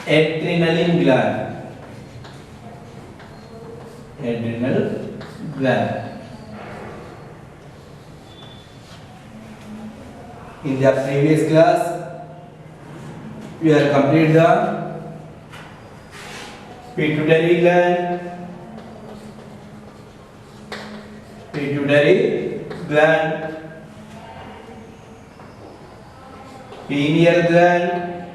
adrenaline gland. Adrenal gland. In the previous class, we have completed the pituitary gland, pineal gland,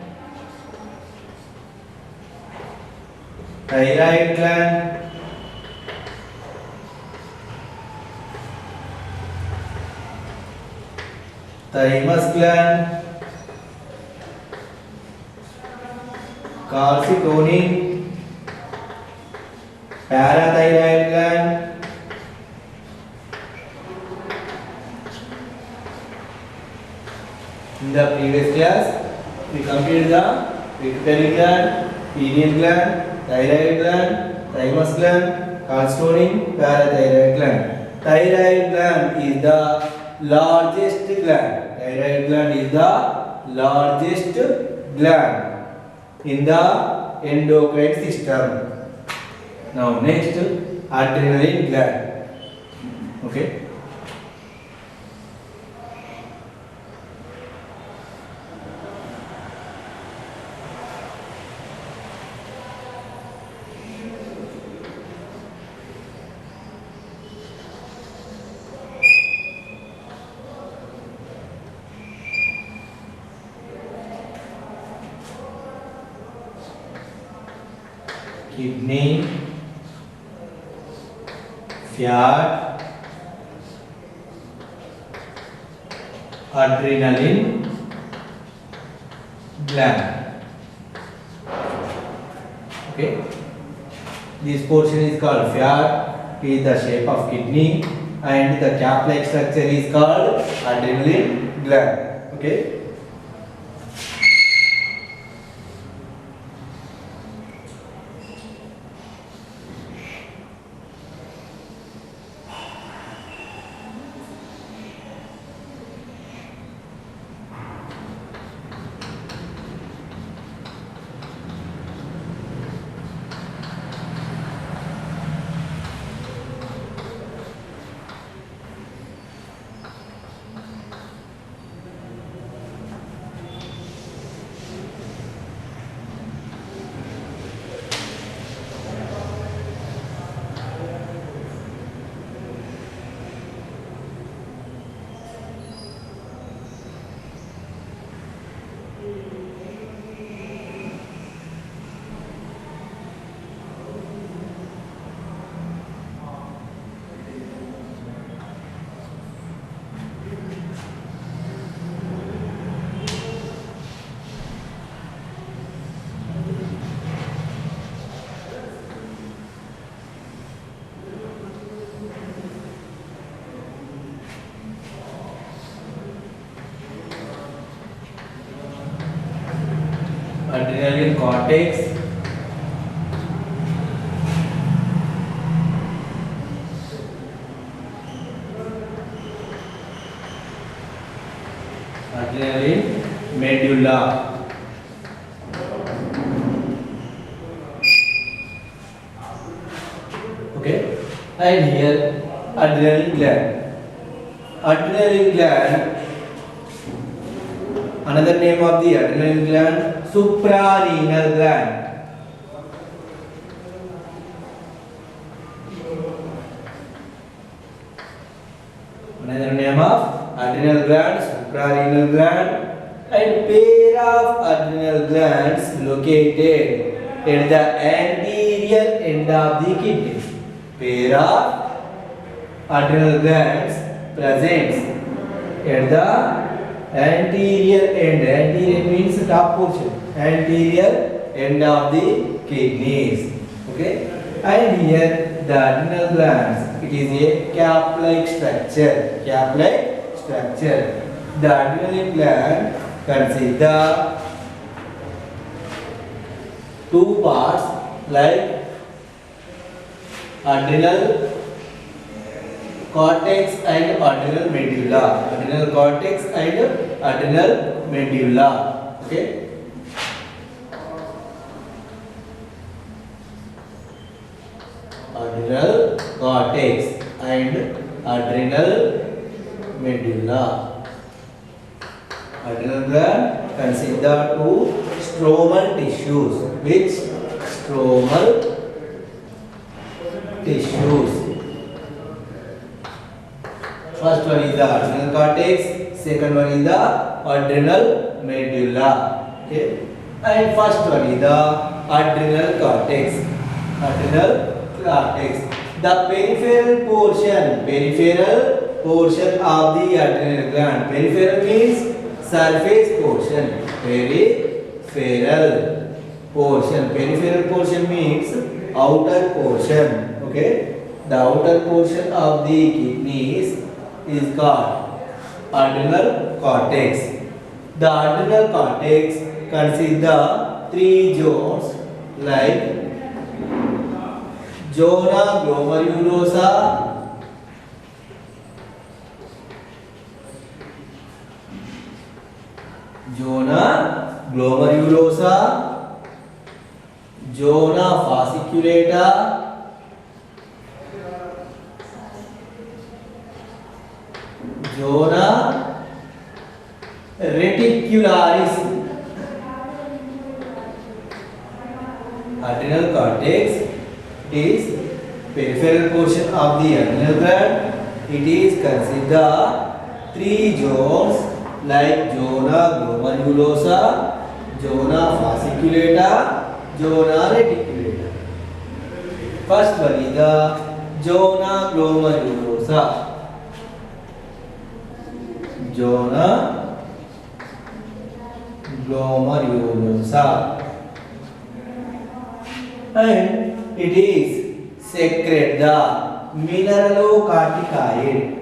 thyroid gland, thymus gland, calcitonin, parathyroid gland, in the previous class we completed the pituitary gland, pineal gland, thyroid gland, thymus gland, calcitonin, parathyroid gland. Thyroid gland is the largest gland. Thyroid gland is the largest gland in the endocrine system. Now next, adrenaline gland. Okay. Kidney, fat, adrenaline gland. Okay, this portion is called fat, is the shape of kidney, and the cap-like structure is called adrenaline gland. Okay. Adrenal cortex, adrenaline medulla. Okay, and here adrenal gland. Adrenal gland, another name of the adrenal gland, suprarenal gland. Another name of adrenal gland, suprarenal gland, and pair of adrenal glands located at the anterior end of the kidney. Pair of adrenal glands presents at the anterior end. Anterior means top portion. Anterior end of the kidneys. Okay. And here the adrenal glands, it is a cap-like structure. Cap-like structure. The adrenal gland consists of two parts like adrenal cortex and adrenal medulla. Adrenal cortex and adrenal medulla. Okay. cortex and adrenal medulla. Adrenal gland consists of two stromal tissues. Which stromal tissues? First one is the adrenal cortex, second one is the adrenal medulla. Okay, and first one is the adrenal cortex. Adrenal cortex. The peripheral portion of the adrenal gland. Peripheral means surface portion. Peripheral portion. Peripheral portion means outer portion. Okay, the outer portion of the kidneys is called adrenal cortex. The adrenal cortex consists of three zones like zona glomerulosa, zona fasciculata, zona reticularis. Adrenal cortex is peripheral portion of the adrenal gland. It is considered of three zones like zona glomerulosa, zona fasciculata, zona reticulata. First one is the zona glomerulosa. Zona glomerulosa, and it is secrete the mineralocorticoid.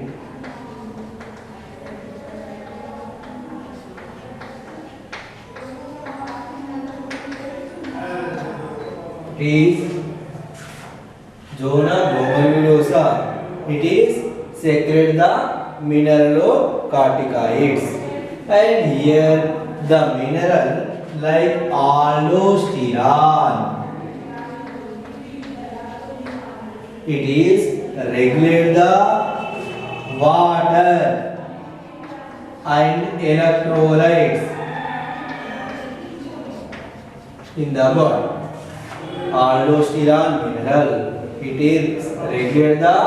It is zona glomerulosa. It is secrete the mineralocorticoids, and here the mineral like aldosterone. It is regulate the water and electrolytes in the body. Aldosterone mineral, it is regulate the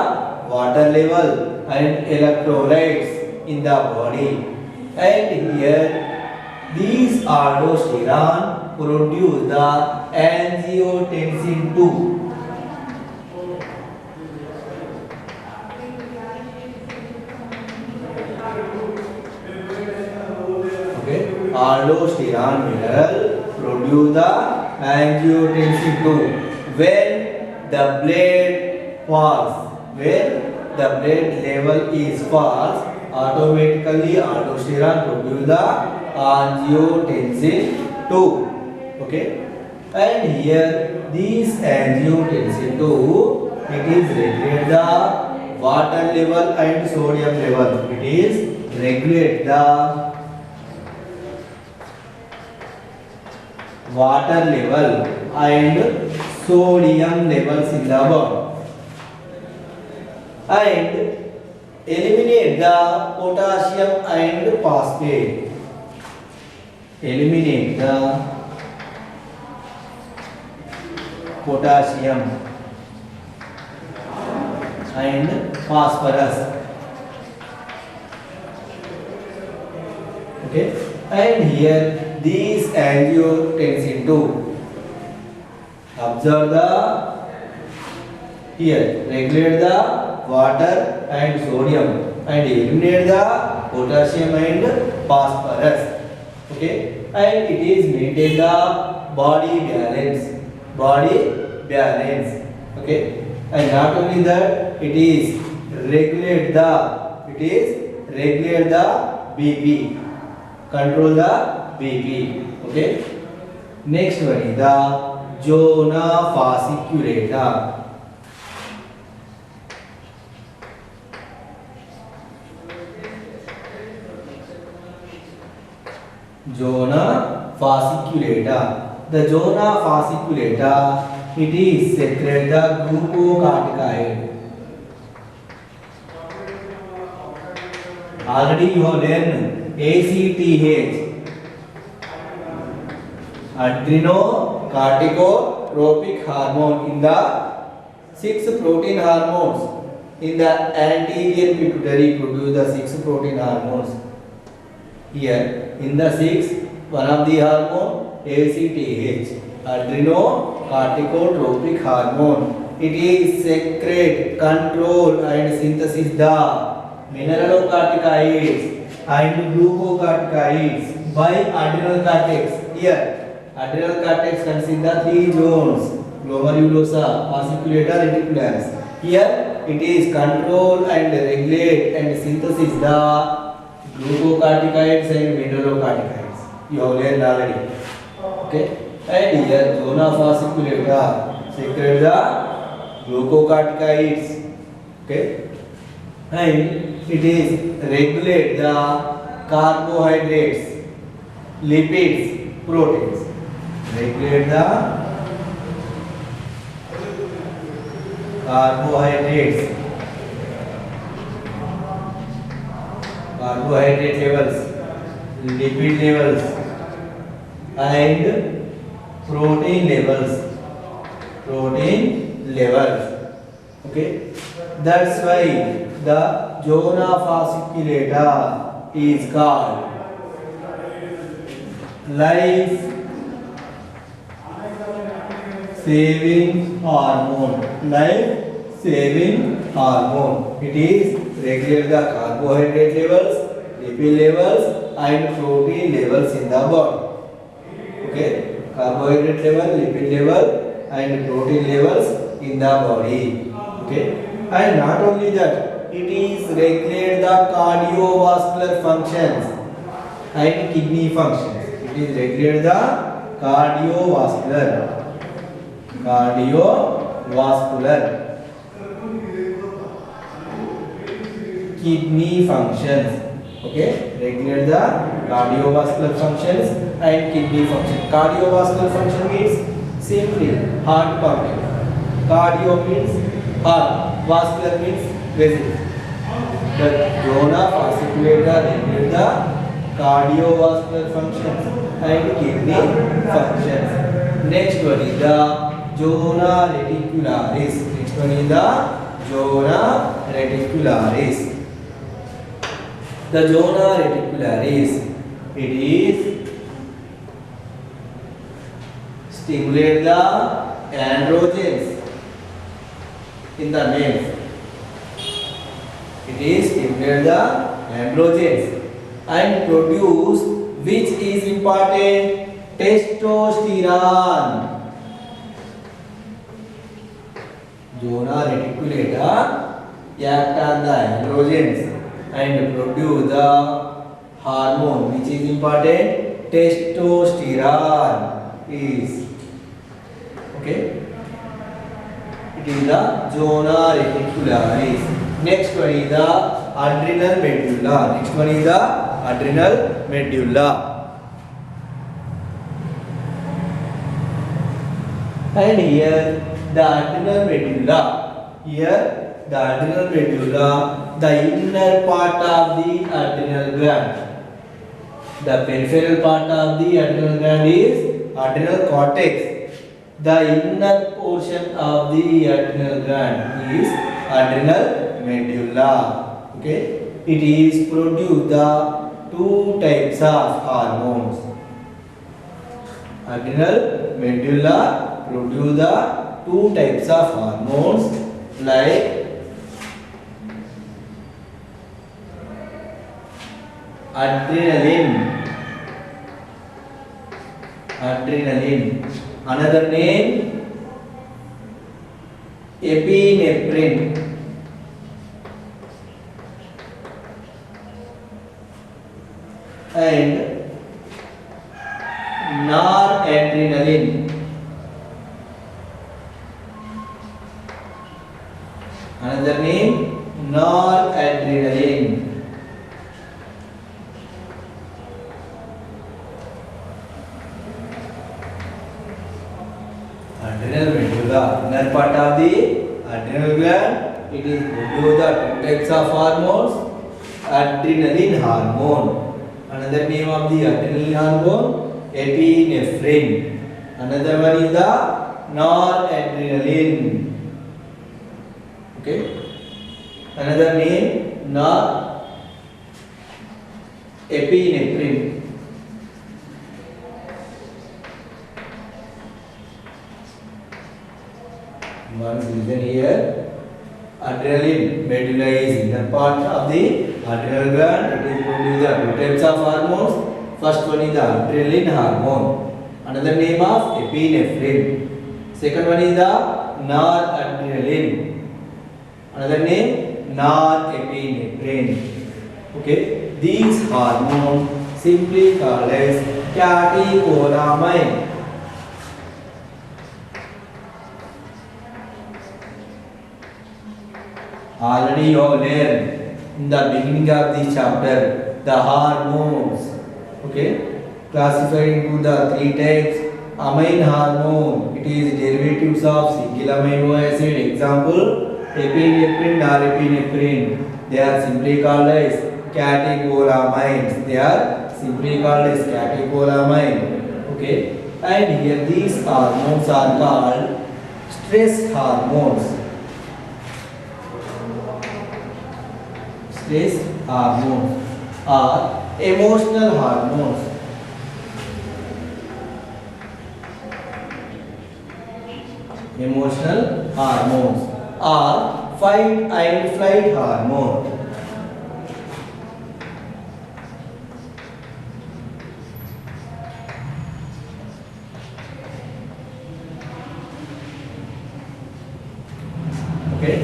water level and electrolytes in the body. And here these aldosterone produce the angiotensin II. Aldosterone mineral produce the angiotensin II. When the blood falls, when the blood level is falls, automatically aldosterone produce the angiotensin II. Okay, and here this angiotensin II, it is regulate the water level and sodium level. It is regulate the water level and sodium levels in the body, and eliminate the potassium and phosphate. Eliminate the potassium and phosphorus. Okay, and here these angiotensin II observe the here regulate the water and sodium and eliminate the potassium and phosphorus. Okay, and it is maintain the body balance. Okay, and not only that, it is regulate the BP, control the BP. Okay, next one is the zona fasciculata. Zona fasciculata. The zona fasciculata, it is secrete the glucocorticoid. Already you have learned ACTH. Adrenocorticotropic hormone in the 6 protein hormones in the anterior pituitary produce the 6 protein hormones. Here in the 6, one of the hormone ACTH, adrenocorticotropic hormone. It is secrete, control and synthesis the mineralocorticoids and glucocorticoids by adrenal cortex. Here adrenal cortex consists the 3 zones: glomerulosa, fasciculata, reticularis. Here it is control and regulate and synthesis the glucocorticoids and mineralocorticoids. You have learned already. Okay. And here zona fasciculata secrete the glucocorticoids. Okay. And it is regulate the carbohydrates, lipids, proteins. Regulate the carbohydrate levels, lipid levels and protein levels. Okay, that's why the zona fasciculata is called life saving hormone. It is regulate the carbohydrate levels, lipid levels and protein levels in the body. Okay, carbohydrate level, lipid level and protein levels in the body. Okay, and not only that, it is regulate the cardiovascular functions and kidney functions. It is regulate the cardiovascular kidney functions. Okay, regulate the cardiovascular functions and kidney functions. Cardiovascular function means simply heart pumping. Cardio means heart, vascular means vessels. The zona fasciculata regulate the cardiovascular functions and kidney functions. Next one is the zona reticularis. The zona reticularis, it is stimulate the androgens in the males. It is stimulate the androgens and produce which is important? Testosterone. Zona reticulata act on the androgens and produce the hormone which is important? Testosterone is. Okay, it is the zona reticularis. Next one is the adrenal medulla. And here the adrenal medulla, the inner part of the adrenal gland. The peripheral part of the adrenal gland is adrenal cortex. The inner portion of the adrenal gland is adrenal medulla. Okay, it is produce the 2 types of hormones. Adrenal medulla produce the 2 types of hormones like adrenaline. Another name epinephrine. And noradrenaline. Another name noradrenaline. Adrenal medulla, inner part of the adrenal gland. It is produce the 2 types of hormones, adrenaline hormone. Another name of the adrenaline hormone, epinephrine. Another one is the noradrenaline. Okay. Another name, norepinephrine. Once listen here. Adrenaline medulla is inner part of the adrenal gland. It is produced the two types of hormones. First one is the adrenaline hormone. Another name of epinephrine. Second one is the noradrenaline. Another name, norepinephrine. Okay, these hormones simply called as catecholamine. Already you have learned in the beginning of this chapter the hormones. Okay, classified into the three types. Amine hormone, it is derivatives of single amino acid. Example, epinephrine, norepinephrine. They are simply called as catecholamines. They are simply called as catecholamine. Okay, and here these hormones are called stress hormones. Stress hormones or emotional hormones. Emotional hormones or fight and flight hormone. Okay.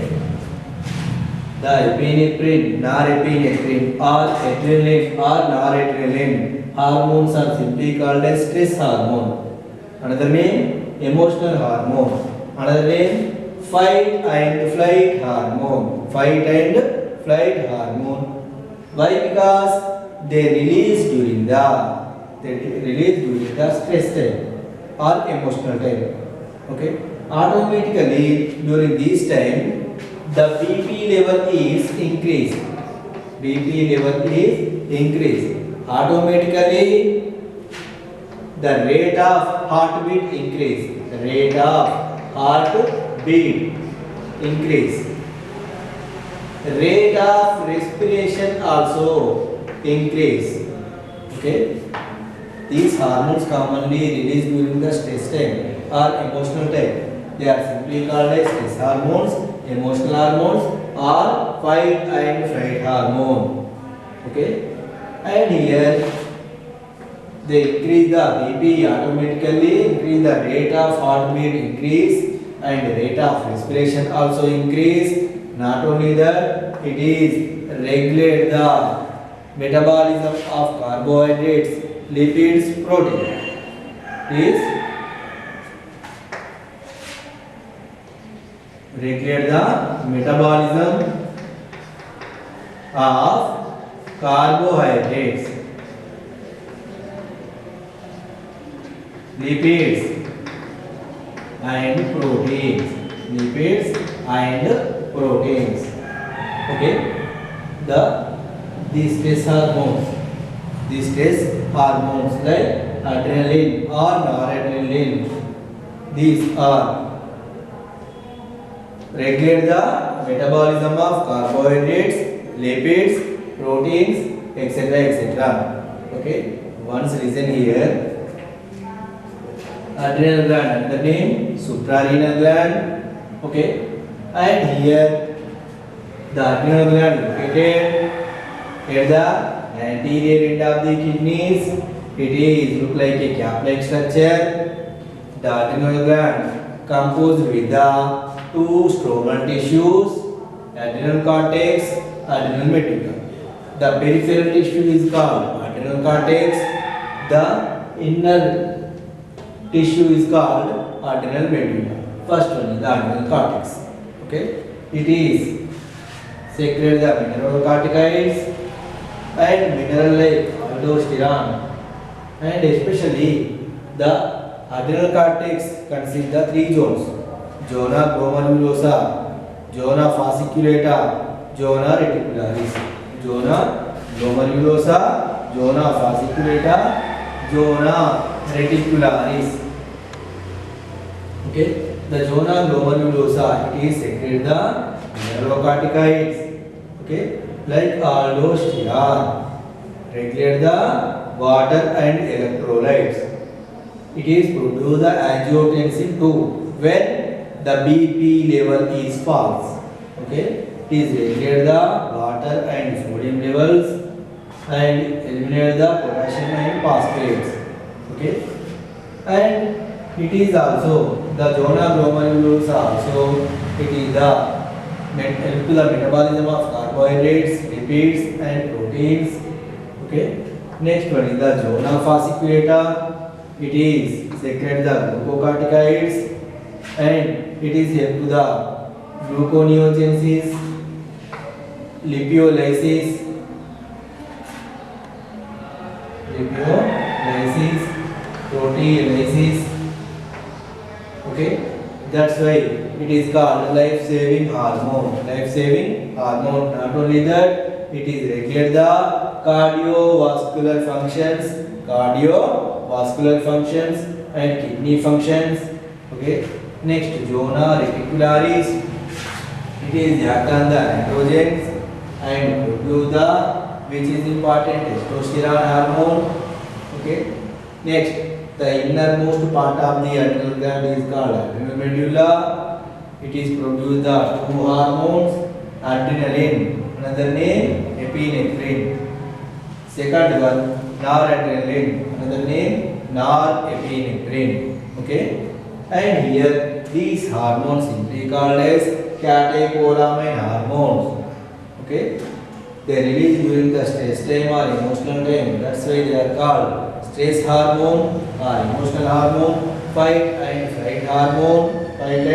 The epinephrine, norepinephrine or adrenaline or noradrenaline hormones are simply called as stress hormone. Another name, emotional hormone. Another name, fight and flight hormone. Fight and flight hormone. Why? Because they release during the stress time or emotional time. Okay. Automatically during this time the BP level is increased. BP level is increased. Automatically the rate of heartbeat increase. The rate of heartbeat increase. Rate of respiration also increase. Okay. These hormones commonly released during the stress time or emotional time. They are simply called as stress hormones, emotional hormones or fight and flight hormone. Okay. And here they increase the BP automatically, increase the rate of heartbeat increase and rate of respiration also increase. Not only that, it is regulate the metabolism of carbohydrates, lipids, protein. Is regulate the metabolism of carbohydrates, lipids and proteins. Lipids and proteins. Okay. These stress hormones like adrenaline or noradrenaline, these are regulate the metabolism of carbohydrates, lipids, proteins, etc. etc. Okay. Once listen here. Adrenal gland, the name suprarenal gland. Okay. And here the adrenal gland located at the anterior end of the kidneys. It is look like a cap-like structure. The adrenal gland composed with the two stromal tissues, adrenal cortex, adrenal medulla. The peripheral tissue is called adrenal cortex. The inner tissue is called adrenal medulla. First one is the adrenal cortex. Okay, it is secretes the mineralocorticoids and mineral like aldosterone, and especially the adrenal cortex consists the three zones: zona glomerulosa, zona fasciculata, zona reticularis. zona glomerulosa, zona fasciculata, zona reticularis. Okay, the zona glomerulosa, it is secrete the neurocorticoids. Okay, like aldosterone, regulate the water and electrolytes. It is produce the angiotensin too when the BP level is false. Okay, it is regulate the water and sodium levels and eliminate the potassium and phosphates. Okay, and it is also the zona glomerulosa also it is the help to the metabolism of carbohydrates, lipids and proteins. Okay, next one is the zona fasciculata. It is secrete the glucocorticoids and it is help to the gluconeogenesis, lipolysis, proteolysis. Okay, that's why it is called life-saving hormone. Life-saving hormone. Not only that, it is regulate the cardiovascular functions and kidney functions. Okay, next zona reticularis. It is act on the androgens and produce the which is important testosterone hormone. Okay, next the innermost part of the adrenal gland is called adrenal medulla. It is produce the two hormones, adrenaline, another name epinephrine. Second one noradrenaline, another name norepinephrine. Okay, and here these hormones simply called as catecholamine hormones. Okay, they release during the stress time or emotional time. That's why they are called stress hormone or emotional hormone, fight and flight hormone, and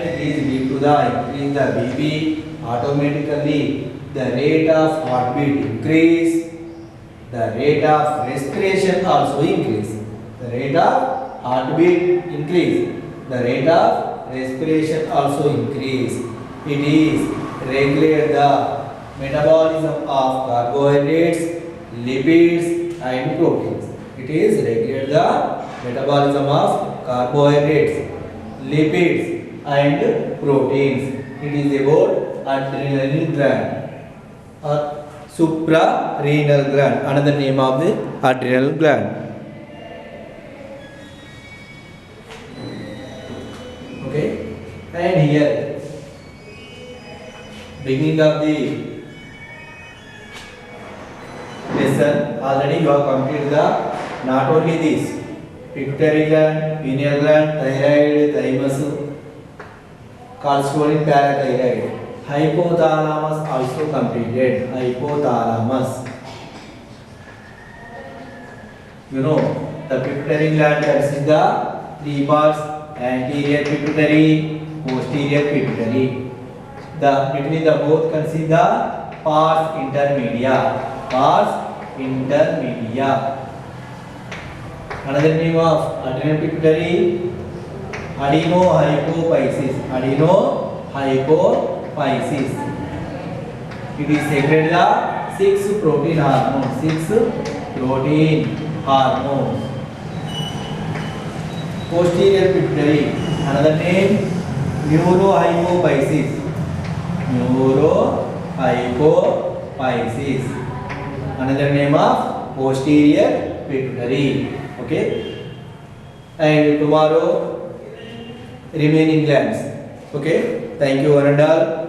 it is lead to the increase the BP automatically. The rate of heartbeat increase, the rate of respiration also increase. The rate of heartbeat increase, the rate of respiration also increase. It is regulate the metabolism of carbohydrates, lipids and proteins. It is regulate the metabolism of carbohydrates, lipids and proteins. It is about adrenal gland or suprarenal gland, another name of the adrenal gland. Okay, and here beginning of the lesson already you have completed the not only this pituitary gland, pineal gland, thyroid, thymus, calcium, parathyroid. Hypothalamus also completed. Hypothalamus. You know the pituitary gland consists the three parts: anterior pituitary, posterior pituitary. The between the both consist the pars intermedia. Pars intermedia. Another name of adrenal pituitary, adenohypophysis. Adenohypophysis. It is secrete the 6 protein hormones. 6 protein hormones. Posterior pituitary. Another name neurohypophysis. Neurohypophysis. Another name of posterior pituitary. Okay, and tomorrow remaining glands. Okay, thank you one and all.